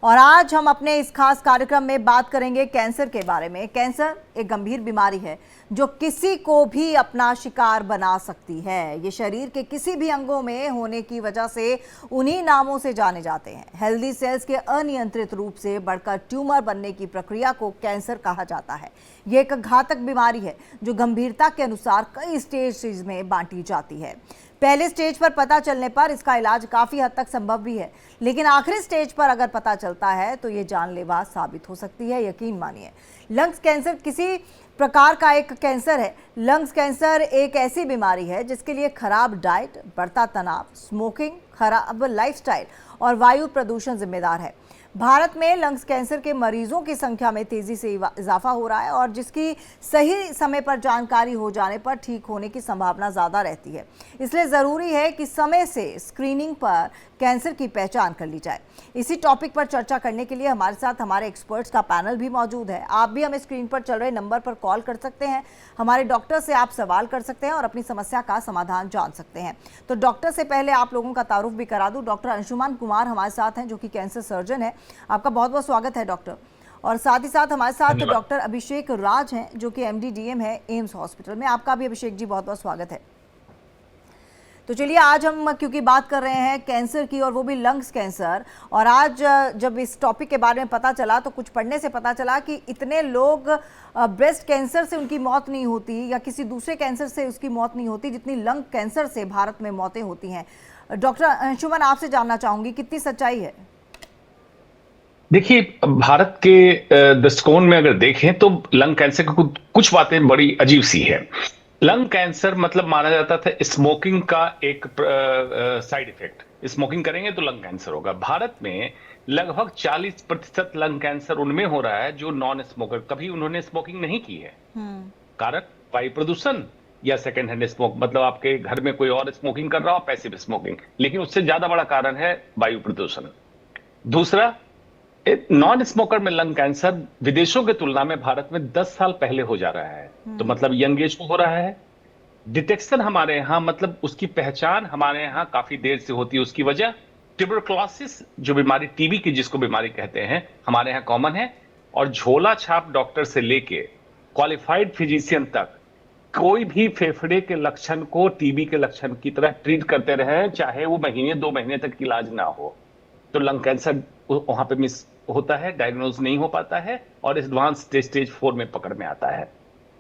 और आज हम अपने इस खास कार्यक्रम में बात करेंगे कैंसर के बारे में। कैंसर एक गंभीर बीमारी है जो किसी को भी अपना शिकार बना सकती है। ये शरीर के किसी भी अंगों में होने की वजह से उन्हीं नामों से जाने जाते हैं। हेल्दी सेल्स के अनियंत्रित रूप से बढ़कर ट्यूमर बनने की प्रक्रिया को कैंसर कहा जाता है। ये एक घातक बीमारी है जो गंभीरता के अनुसार कई स्टेज में बांटी जाती है। पहले स्टेज पर पता चलने पर इसका इलाज काफ़ी हद तक संभव भी है, लेकिन आखिरी स्टेज पर अगर पता चलता है तो ये जानलेवा साबित हो सकती है। यकीन मानिए, लंग्स कैंसर किसी प्रकार का एक कैंसर है। लंग्स कैंसर एक ऐसी बीमारी है जिसके लिए खराब डाइट, बढ़ता तनाव, स्मोकिंग, खराब लाइफस्टाइल और वायु प्रदूषण जिम्मेदार है। भारत में लंग्स कैंसर के मरीजों की संख्या में तेजी से इजाफा हो रहा है और जिसकी सही समय पर जानकारी हो जाने पर ठीक होने की संभावना ज़्यादा रहती है। इसलिए ज़रूरी है कि समय से स्क्रीनिंग पर कैंसर की पहचान कर ली जाए। इसी टॉपिक पर चर्चा करने के लिए हमारे साथ हमारे एक्सपर्ट्स का पैनल भी मौजूद है। आप भी हमें स्क्रीन पर चल रहे नंबर पर कॉल कर सकते हैं। हमारे डॉक्टर से आप सवाल कर सकते हैं और अपनी समस्या का समाधान जान सकते हैं। तो डॉक्टर से पहले आप लोगों का तारुफ भी करा दूं। डॉक्टर अंशुमान कुमार हमारे साथ हैं जो कि कैंसर सर्जन है। आपका बहुत बहुत स्वागत है डॉक्टर। और साथ ही साथ हमारे साथ डॉक्टर अभिषेक राज हैं जो कि MD-DM है एम्स हॉस्पिटल में। आपका भी अभिषेक जी बहुत बहुत स्वागत है। तो चलिए, आज हम क्योंकि बात कर रहे हैं कैंसर की और वो भी लंग्स कैंसर, और आज जब इस टॉपिक के बारे में पता चला तो कुछ पढ़ने से पता चला कि इतने लोग ब्रेस्ट कैंसर से उनकी मौत नहीं होती या किसी दूसरे कैंसर से उसकी मौत नहीं होती जितनी लंग कैंसर से भारत में मौतें होती हैं। डॉक्टर अंशुमन, आपसे जानना चाहूँगी कितनी सच्चाई है? देखिए, भारत के दृष्टिकोण में अगर देखें तो लंग कैंसर की कुछ बातें बड़ी अजीब सी है। लंग कैंसर मतलब माना जाता था स्मोकिंग का एक साइड इफेक्ट। स्मोकिंग करेंगे तो लंग कैंसर होगा। भारत में लगभग 40% लंग कैंसर उनमें हो रहा है जो नॉन स्मोकर, कभी उन्होंने स्मोकिंग नहीं की है। कारण वायु प्रदूषण या सेकेंड हैंड स्मोक, मतलब आपके घर में कोई और स्मोकिंग कर रहा हो, पैसिव स्मोकिंग। लेकिन उससे ज्यादा बड़ा कारण है वायु प्रदूषण। दूसरा, नॉन स्मोकर में लंग कैंसर विदेशों की तुलना में भारत में 10 साल पहले हो जा रहा है। तो मतलब यंग एज को हो रहा है। डिटेक्शन हमारे यहाँ, मतलब उसकी पहचान हमारे यहाँ काफी देर से होती है। उसकी वजह ट्यूबरक्लोसिस, जो बीमारी टीबी की जिसको बीमारी कहते हैं, हमारे यहाँ कॉमन है। और झोला छाप डॉक्टर से लेके क्वालिफाइड फिजिशियन तक कोई भी फेफड़े के लक्षण को टीबी के लक्षण की तरह ट्रीट करते रहे, चाहे वो महीने 2 महीने तक इलाज ना हो। तो लंग कैंसर वहां पे मिस होता है, डायग्नोज नहीं हो पाता है और एडवांस स्टेज 4 में पकड़ में आता है।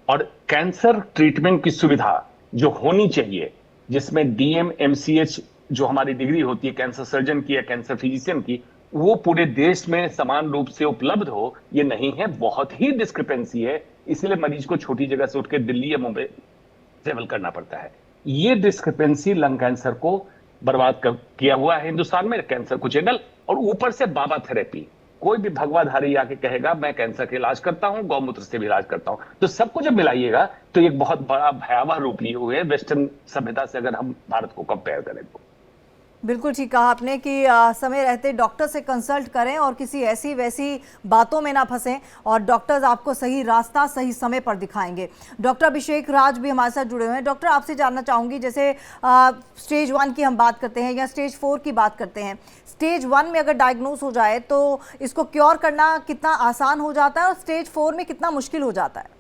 और कैंसर ट्रीटमेंट की सुविधा जो होनी चाहिए, जिसमें DM MCH जो हमारी डिग्री होती है कैंसर सर्जन की या कैंसर फिजिशियन की, वो पूरे देश में समान रूप से उपलब्ध हो, ये नहीं है। बहुत ही डिस्क्रिपेंसी है। इसलिए मरीज को छोटी जगह से उठ के दिल्ली या मुंबई ट्रेवल करना पड़ता है। ये डिस्क्रिपेंसी लंग कैंसर को बर्बाद किया हुआ है हिंदुस्तान में। कैंसर कुचेडल, और ऊपर से बाबा थेरेपी। कोई भी भगवाधारी आके कहेगा मैं कैंसर का इलाज करता हूं, गौमूत्र से भी इलाज करता हूं। तो सबको जब मिलाइएगा तो एक बहुत बड़ा भयावह रूप लिए हुए वेस्टर्न सभ्यता से अगर हम भारत को कंपेयर करें तो। बिल्कुल ठीक कहा आपने कि समय रहते डॉक्टर से कंसल्ट करें और किसी ऐसी वैसी बातों में ना फंसें, और डॉक्टर्स आपको सही रास्ता सही समय पर दिखाएंगे। डॉक्टर अभिषेक राज भी हमारे साथ जुड़े हुए हैं। डॉक्टर, आपसे जानना चाहूँगी, जैसे स्टेज 1 की हम बात करते हैं या स्टेज 4 की बात करते हैं। स्टेज 1 में अगर डायग्नोज हो जाए तो इसको क्योर करना कितना आसान हो जाता है और स्टेज 4 में कितना मुश्किल हो जाता है?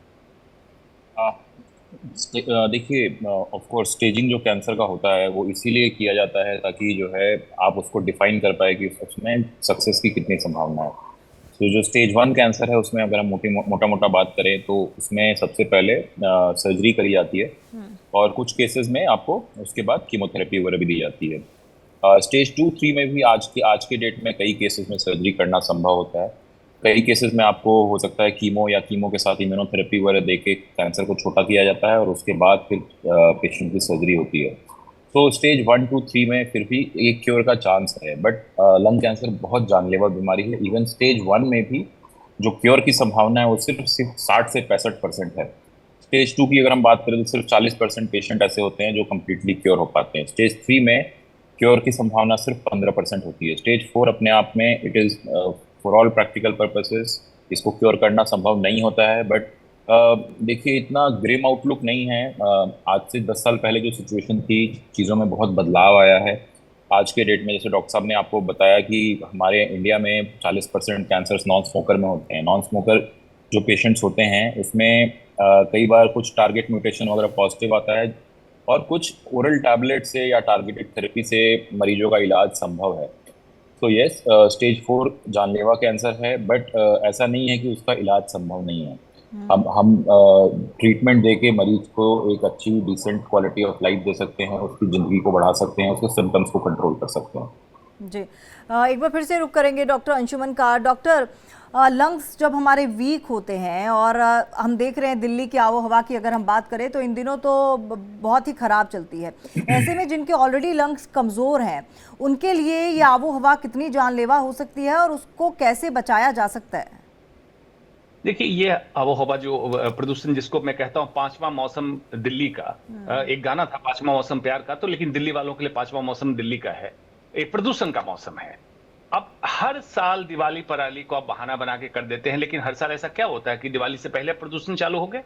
देखिए, ऑफ कोर्स स्टेजिंग जो कैंसर का होता है वो इसीलिए किया जाता है ताकि जो है आप उसको डिफाइन कर पाए कि उसमें सक्सेस की कितनी संभावना है। तो जो स्टेज 1 कैंसर है उसमें अगर हम मोटा मोटा बात करें तो उसमें सबसे पहले सर्जरी करी जाती है और कुछ केसेस में आपको उसके बाद कीमोथेरेपी वगैरह भी दी जाती है। स्टेज 2-3 में भी आज के डेट में कई केसेस में सर्जरी करना संभव होता है। कई केसेस में आपको हो सकता है कीमो या कीमो के साथ इम्यूनोथेरेपी वगैरह देके कैंसर को छोटा किया जाता है और उसके बाद फिर पेशेंट की सर्जरी होती है। तो स्टेज 1-3 में फिर भी एक क्योर का चांस है, बट लंग कैंसर बहुत जानलेवा बीमारी है। इवन स्टेज 1 में भी जो क्योर की संभावना है वो सिर्फ 60 से 65% है। स्टेज 2 की अगर हम बात करें तो सिर्फ 40% पेशेंट ऐसे होते हैं जो कम्प्लीटली क्योर हो पाते हैं। स्टेज 3 में क्योर की संभावना सिर्फ 15% होती है। स्टेज 4 अपने आप में it is for all practical purposes इसको क्योर करना संभव नहीं होता है। बट देखिए, इतना ग्रिम आउटलुक नहीं है। आज से 10 साल पहले जो सिचुएशन थी, चीज़ों में बहुत बदलाव आया है। आज के डेट में जैसे डॉक्टर साहब ने आपको बताया कि हमारे इंडिया में 40% कैंसर्स नॉन स्मोकर में होते हैं। नॉन स्मोकर जो पेशेंट्स होते हैं उसमें कई बार कुछ टारगेट म्यूटेशन वगैरह पॉजिटिव आता है और कुछ ओरल टैबलेट से या टारगेटेड थेरेपी से मरीजों का इलाज संभव है। तो यस, स्टेज 4 जानलेवा कैंसर है, बट ऐसा नहीं है कि उसका इलाज संभव नहीं है। हम ट्रीटमेंट दे के मरीज को एक अच्छी डिसेंट क्वालिटी ऑफ लाइफ दे सकते हैं, उसकी ज़िंदगी को बढ़ा सकते हैं, उसके सिम्टम्स को कंट्रोल कर सकते हैं। जी, एक बार फिर से रुक करेंगे डॉक्टर अंशुमन का। डॉक्टर, लंग्स जब हमारे वीक होते हैं और हम देख रहे हैं दिल्ली की आबो हवा की अगर हम बात करें तो इन दिनों तो बहुत ही ख़राब चलती है, ऐसे में जिनके ऑलरेडी लंग्स कमज़ोर हैं उनके लिए ये आबो हवा कितनी जानलेवा हो सकती है और उसको कैसे बचाया जा सकता है? देखिए, ये आबो हवा जो प्रदूषण जिसको मैं कहता हूँ पांचवा मौसम दिल्ली का, एक गाना था पांचवा मौसम प्यार का, तो लेकिन दिल्ली वालों के लिए पांचवा मौसम दिल्ली का है, एक प्रदूषण का मौसम है। अब हर साल दिवाली पराली को आप बहाना बना के कर देते हैं, लेकिन हर साल ऐसा क्या होता है कि दिवाली से पहले प्रदूषण चालू हो गए।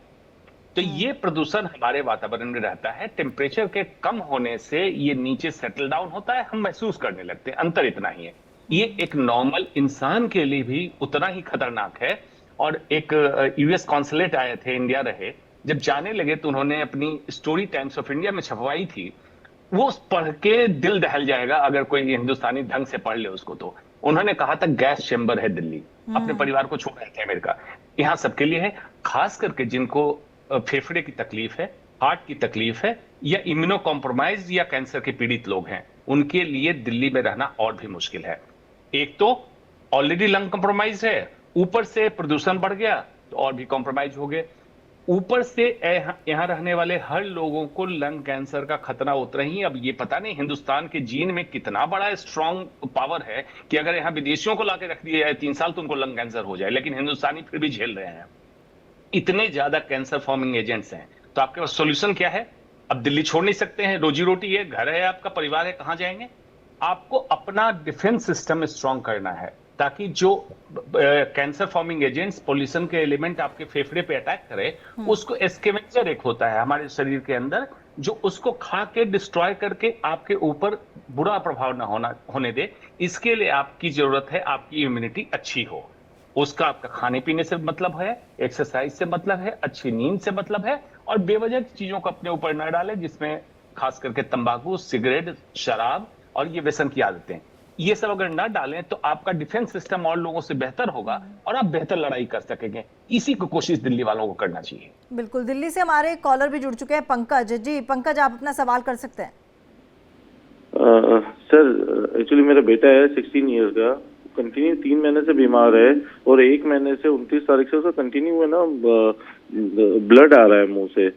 तो ये प्रदूषण हमारे वातावरण में रहता है, टेम्परेचर के कम होने से ये नीचे सेटल डाउन होता है, हम महसूस करने लगते हैं, अंतर इतना ही है। ये एक नॉर्मल इंसान के लिए भी उतना ही खतरनाक है। और एक यूएस कॉन्सुलेट आए थे, इंडिया रहे, जब जाने लगे तो उन्होंने अपनी स्टोरी टाइम्स ऑफ इंडिया में छपवाई थी, वो पढ़ के दिल दहल जाएगा अगर कोई हिंदुस्तानी ढंग से पढ़ ले उसको। तो उन्होंने कहा था गैस चेंबर है दिल्ली, अपने परिवार को छोड़ रहे थे अमेरिका, यहाँ सबके लिए है, खास करके जिनको फेफड़े की तकलीफ है, हार्ट की तकलीफ है, या इम्यूनो कॉम्प्रोमाइज या कैंसर के पीड़ित लोग हैं, उनके लिए दिल्ली में रहना और भी मुश्किल है। एक तो ऑलरेडी लंग कॉम्प्रोमाइज है, ऊपर से प्रदूषण बढ़ गया तो और भी कॉम्प्रोमाइज हो गए, ऊपर से यहाँ रहने वाले हर लोगों को लंग कैंसर का खतरा उतना ही। अब ये पता नहीं हिंदुस्तान के जीन में कितना बड़ा स्ट्रॉन्ग पावर है कि अगर यहाँ विदेशियों को लाके रख दिया जाए 3 साल तो उनको लंग कैंसर हो जाए, लेकिन हिंदुस्तानी फिर भी झेल रहे हैं। इतने ज्यादा कैंसर फॉर्मिंग एजेंट्स हैं, तो आपके पास सॉल्यूशन क्या है? अब दिल्ली छोड़ नहीं सकते हैं, रोजी रोटी है, घर है, आपका परिवार है, कहां जाएंगे? आपको अपना डिफेंस सिस्टम स्ट्रांग करना है, ताकि जो कैंसर फॉर्मिंग एजेंट्स, पॉल्यूशन के एलिमेंट आपके फेफड़े पे अटैक करे, उसको एस्केवेंजर एक होता है हमारे शरीर के अंदर, जो उसको खा के डिस्ट्रॉय करके आपके ऊपर बुरा प्रभाव ना होने दे। इसके लिए आपकी जरूरत है आपकी इम्यूनिटी अच्छी हो, उसका आपका खाने पीने से मतलब है, एक्सरसाइज से मतलब है, अच्छी नींद से मतलब है, और बेवजह चीजों को अपने ऊपर न डालें, जिसमें खास करके तंबाकू, सिगरेट, शराब और ये व्यसन की आदतें, ये सब अगर ना डालें तो आपका डिफेंस सिस्टम और लोगों से बेहतर होगा और आप बेहतर लड़ाई कर सकेंगे। इसी को कोशिश दिल्ली वालों को करना चाहिए। बिल्कुल, दिल्ली से हमारे कॉलर भी जुड़ चुके हैं, पंकज जी। पंकज, आप अपना सवाल कर सकते हैं। सर, एक्चुअली मेरा बेटा है 16 ईयर का, कंटिन्यू 3 महीने से बीमार है और 1 महीने से 29 तारीख से उसका कंटिन्यू है ना ब्लड आ रहा है मुंह से।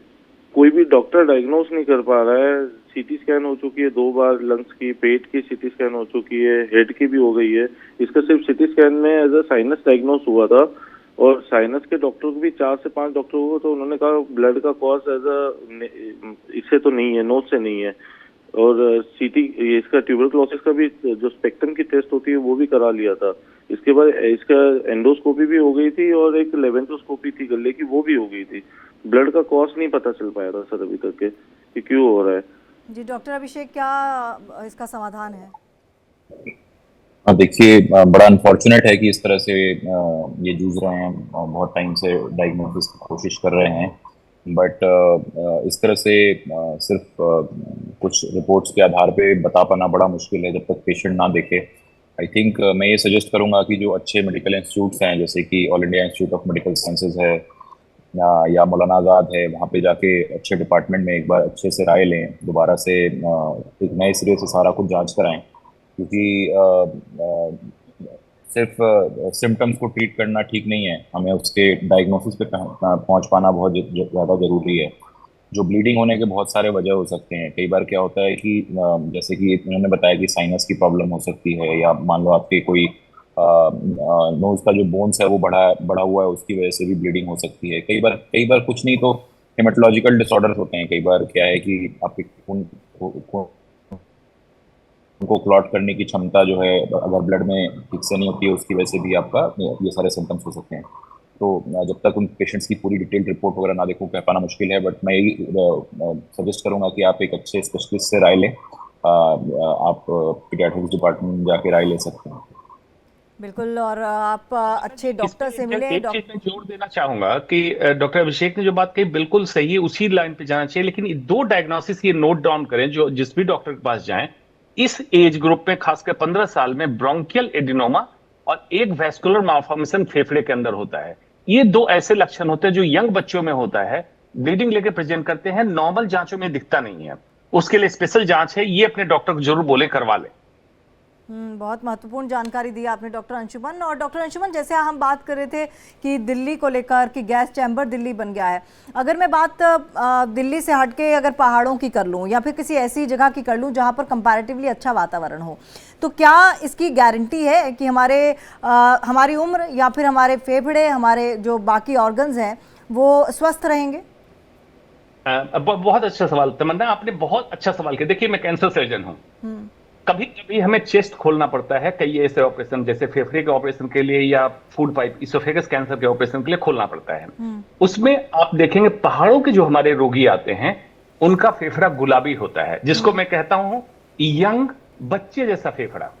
कोई भी डॉक्टर डायग्नोस नहीं कर पा रहा है। सीटी स्कैन हो चुकी है 2 बार, लंग्स की, पेट की सीटी स्कैन हो चुकी है, हेड की भी हो गई है। इसका सिर्फ सीटी स्कैन में एज अ साइनस डायग्नोस हुआ था और साइनस के डॉक्टर को भी 4 से 5 डॉक्टर को, तो उन्होंने कहा ब्लड का कॉज एज अ इससे तो नहीं है, नोज से नहीं है। और सीटी इसका ट्यूबरक्लोसिस का भी जो स्पेक्ट्रम की टेस्ट होती है वो भी करा लिया था। इसके बाद इसका एंडोस्कोपी भी हो गई थी और एक लेवेंटोस्कोपी थी गले की, वो भी हो गई थी। ब्लड का कॉज नहीं पता चल पाया था सर अभी तक के कि क्यों हो रहा है। जी डॉक्टर अभिषेक, क्या इसका समाधान है? देखिए, बड़ा अनफॉर्चुनेट है कि इस तरह से ये जूझ रहे हैं, बहुत टाइम से डायग्नोसिस की कोशिश कर रहे हैं, बट इस तरह से सिर्फ कुछ रिपोर्ट्स के आधार पे बता पाना बड़ा मुश्किल है जब तक पेशेंट ना देखे। आई थिंक मैं ये सजेस्ट करूंगा कि जो अच्छे मेडिकल इंस्टीट्यूट्स हैं, जैसे कि all India institute of medical sciences है या मौलाना आज़ाद है, वहाँ पे जाके अच्छे डिपार्टमेंट में एक बार अच्छे से राय लें, दोबारा से एक नए सिरे से सारा कुछ जांच कराएं, क्योंकि सिर्फ सिम्टम्स को ट्रीट करना ठीक नहीं है, हमें उसके डायग्नोसिस पे पहुंच पाना बहुत ज़्यादा ज़रूरी है। जो ब्लीडिंग होने के बहुत सारे वजह हो सकते हैं। कई बार क्या होता है कि जैसे कि इन्होंने बताया कि साइनस की प्रॉब्लम हो सकती है, या मान लो आपके कोई नोज का जो बोन्स है वो बड़ा हुआ है, उसकी वजह से भी ब्लीडिंग हो सकती है। कई बार कुछ नहीं तो हेमेटोलॉजिकल डिसऑर्डर्स होते हैं। कई बार क्या है कि आपके खून को क्लॉट करने की क्षमता जो है अगर ब्लड में ठीक से नहीं होती है, उसकी वजह से भी आपका ये सारे सिम्टम्स हो सकते हैं। तो जब तक उन पेशेंट्स की पूरी डिटेल्ड रिपोर्ट वगैरह ना देखो, कह पाना मुश्किल है, बट मैं यही सजेस्ट करूंगा कि आप एक अच्छे स्पेशलिस्ट से राय लें आप पीडियाट्रिक्स डिपार्टमेंट में जाके राय ले सकते हैं। बिल्कुल, और आप अच्छे डॉक्टर से मिले। एक चीज मैं जोड़ देना चाहूंगा कि डॉक्टर अभिषेक ने जो बात कही बिल्कुल सही है, उसी लाइन पे जाना चाहिए। लेकिन ये 2 डायग्नोसिस ये नोट डाउन करें, जो जिस भी डॉक्टर के पास जाएं, इस एज ग्रुप में खासकर 15 साल में ब्रोंकियल एडिनोमा और एक वैस्कुलर मालफॉर्मेशन फेफड़े के अंदर होता है। ये 2 ऐसे लक्षण होते हैं जो यंग बच्चों में होता है, ब्लीडिंग लेके प्रेजेंट करते हैं, नॉर्मल जांचों में दिखता नहीं है। उसके लिए स्पेशल जांच है, ये अपने डॉक्टर को जरूर बोले करवा ले। बहुत महत्वपूर्ण जानकारी दी आपने डॉक्टर अंशुमन। और डॉक्टर अंशुमन, जैसे हम बात कर रहे थे कि दिल्ली को लेकर कि गैस चैम्बर दिल्ली बन गया है, अगर मैं बात दिल्ली से हटके अगर पहाड़ों की कर लूँ या फिर किसी ऐसी जगह की कर लूँ जहाँ पर कंपैरेटिवली अच्छा वातावरण हो, तो क्या इसकी गारंटी है कि हमारी उम्र या फिर हमारे फेफड़े, हमारे जो बाकी ऑर्गन्स हैं वो स्वस्थ रहेंगे? बहुत अच्छा सवाल तमन्ना, आपने बहुत अच्छा सवाल किया। देखिए, मैं कैंसर सर्जन हूँ। कभी कभी हमें चेस्ट खोलना पड़ता है, कई ऐसे ऑपरेशन जैसे फेफड़े के ऑपरेशन के लिए या फूड पाइप इसोफेगस कैंसर के ऑपरेशन के लिए खोलना पड़ता है। उसमें आप देखेंगे पहाड़ों के जो हमारे रोगी आते हैं उनका फेफड़ा गुलाबी होता है, जिसको मैं कहता हूं यंग बच्चे जैसा फेफड़ा।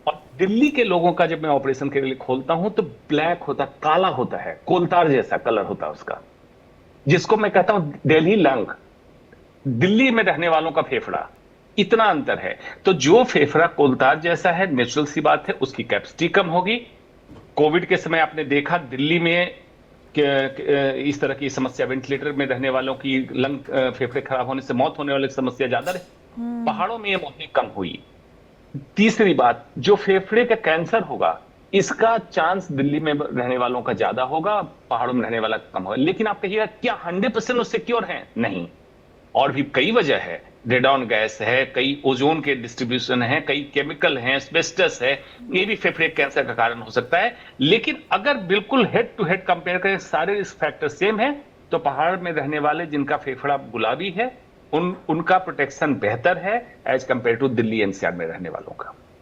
और दिल्ली के लोगों का जब मैं ऑपरेशन के लिए खोलता हूं तो ब्लैक होता, काला होता है, कोलतार जैसा कलर होता है उसका, जिसको मैं कहता हूं दिल्ली लंग, दिल्ली में रहने वालों का फेफड़ा। इतना अंतर है। तो जो फेफड़ा कोलतार जैसा है, नेचुरल सी बात है, उसकी कैपेसिटी कम होगी। कोविड के समय आपने देखा दिल्ली में इस तरह की समस्या, वेंटिलेटर में रहने वालों की लंग फेफड़े खराब होने से मौत होने वाली समस्या ज्यादा रही। पहाड़ों में ये मौतें कम हुई। तीसरी बात, जो फेफड़े का कैंसर होगा इसका चांस दिल्ली में रहने वालों का ज्यादा होगा, पहाड़ों में रहने वाला कम होगा। लेकिन आप कहिएगा क्या 100% उससे क्योर है? नहीं, और भी कई वजह है। रेडॉन गैस है, कई ओजोन के डिस्ट्रीब्यूशन है, कई केमिकल हैं, एस्बेस्टस है, ये भी फेफड़े कैंसर का कारण हो सकता है। लेकिन अगर बिल्कुल हेड टू हेड कंपेयर करें, सारे रिस्क फैक्टर सेम है, तो पहाड़ में रहने वाले जिनका फेफड़ा गुलाबी है उनका प्रोटेक्शन बेहतर है as compare to Delhi NCR में रहने वालों का।